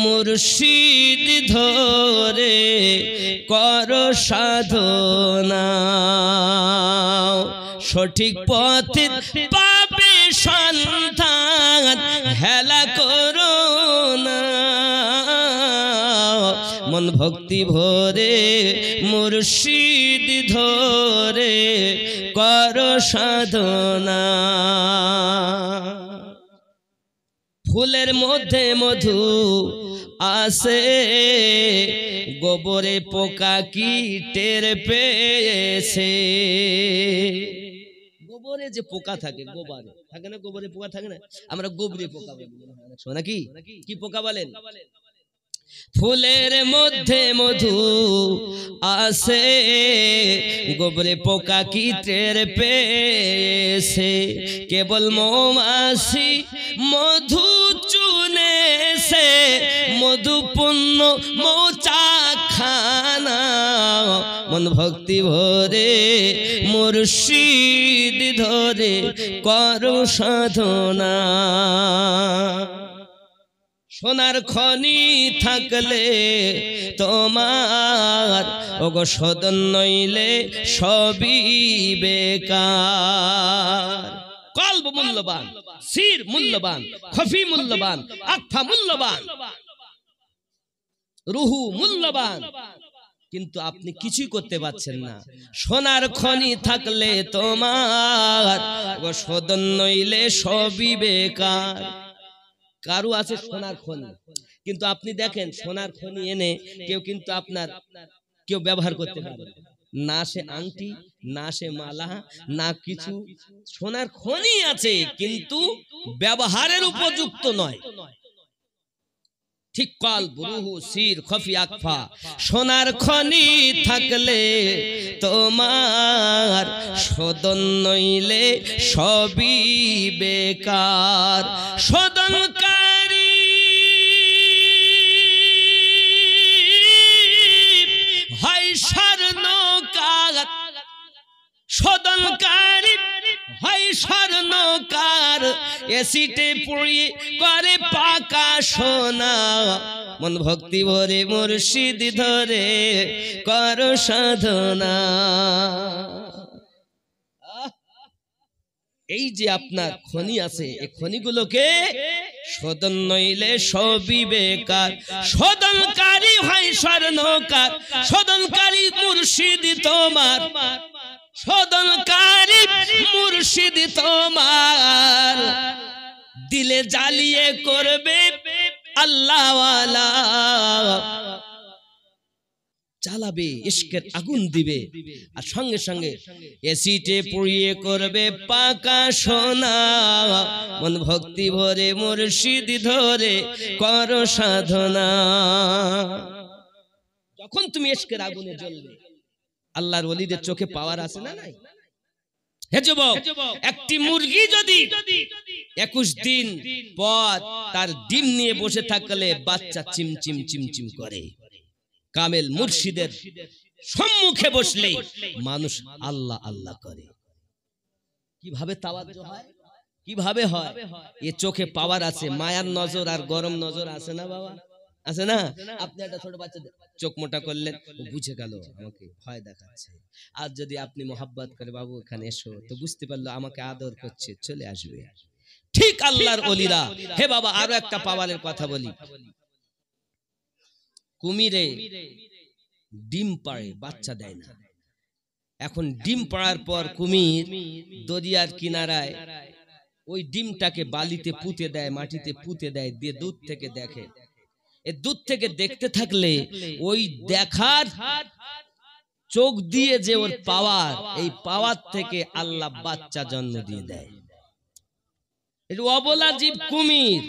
মুর্শিদ ধরে করো সাধনা, সঠিক পথে পাবে সন্ধান হেলা করো না। মন ভক্তি ভরে মুর্শিদ ধরে করো সাধনা। ফুলের মধ্যে মধু আসে গোবরে পোকা কি টের পেয়েছে। গোবরে যে পোকা থাকে, গোবরে থাকে না, গোবরে পোকা থাকে না, আমরা গোবরে পোকা বলি নাকি, কি পোকা বলেন? ফুলের মধ্যে মধু আসে গোবরে পোকা কি টের পেয়েছে। কেবল মৌমাছি মধু চুনেছে, মধু পুণ্য মৌচাক খানা। মন ভক্তি ভরে মুর্শিদ ধরে করো সাধনা। সোনার খনি থাকলে তোমার ওগো সদন নইলে সবই বেকার। কলব মূল্যবান, সির মূল্যবান, খফি মূল্যবান, আখফা মূল্যবান, রুহু মূল্যবান, কিন্তু আপনি কিছুই করতে পারছেন না। সোনার খনি থাকলে তোমার ওগো সদন নইলে সবই বেকার। কারু আছে সোনার খনি, কিন্তু আপনি দেখেন সোনার খনি এনে কেউ কিন্তু আপনার কেউ ব্যবহার করতে পারে না, সে আংটি না সে মালা না কিছু। সোনার খনি আছে কিন্তু ব্যবহারের উপযুক্ত নয়। ঠিক কলব রুহু সির খফি আখফা। সোনার খনি থাকলে তোমার সদন নইলে সবই বেকার। সদনকারী হয় স্বর্ণকার, সদনকারী হয় স্বর্ণকার, এসিটে পুড়িয়ে করে পাকা সোনা। মন ভক্তি ভরে মুর্শিদ ধরে করো সাধনা। এই যে আপনার খনি আছে, এই খনিগুলোকে সদন নইলে সবই বেকার। সদনকারী হয় স্বর্ণকার, সদনকারী মুর্শিদ তোমার, সদনকারী মুর্শিদ তোমার। দিলে জ্বালিয়ে করবে আল্লাহওয়ালা, জ্বালাবে ইশকের আগুন দিবে, আর সঙ্গে সঙ্গে এসিটে পুড়িয়ে করবে পাকা সোনা। মন ভক্তি ভরে মুর্শিদ ধরে করো সাধনা। যখন তুমি ইশকের আগুনে জ্বলবে, আল্লাহর ওলিদের চোখে পাওয়ার আছে না নাই? হে যুবক, একটি মুরগি যদি 21 দিন পর তার ডিম নিয়ে বসে থাকলে বাচ্চা চিমচিম চিমচিম করে। কামেল মুর্শিদের সম্মুখে বসলে মানুষ আল্লাহ আল্লাহ করে। কিভাবে তাওয়াজ্জু হয়, কিভাবে হয়? এ চোখে পাওয়ার আছে, মায়ার নজর আর গরম নজর আছে না বাবা, আছে না? আপনি একটা ছোট বাচ্চা চোখ মোটা করলেন, ও বুঝে গেল আমাকে ভয় দেখাচ্ছে। আর যদি আপনি মোহাব্বত করে বাবু এখানে এসো, তো বুঝতে পারলো আমাকে আদর করছে, চলে আসবে। ঠিক আল্লাহর ওলিরা। হে বাবা, আরো একটা পাওয়ারের কথা বলি। কুমিরে ডিম পাড়ে, বাচ্চা দেয় না। এখন ডিম পাড়ার পর কুমির দরিয়ার কিনারায় ওই ডিমটাকে বালিতে পুঁতে দেয়, মাটিতে পুঁতে দেয়, দিয়ে দূর থেকে দেখে এ দূর থেকে দেখতে থাকলে ওই দেখার চোখ দিয়ে যে ওর পাওয়ার, এই পাওয়ার থেকে আল্লাহ বাচ্চা জন্ম দিয়ে দেয়। অবলা জীব কুমির।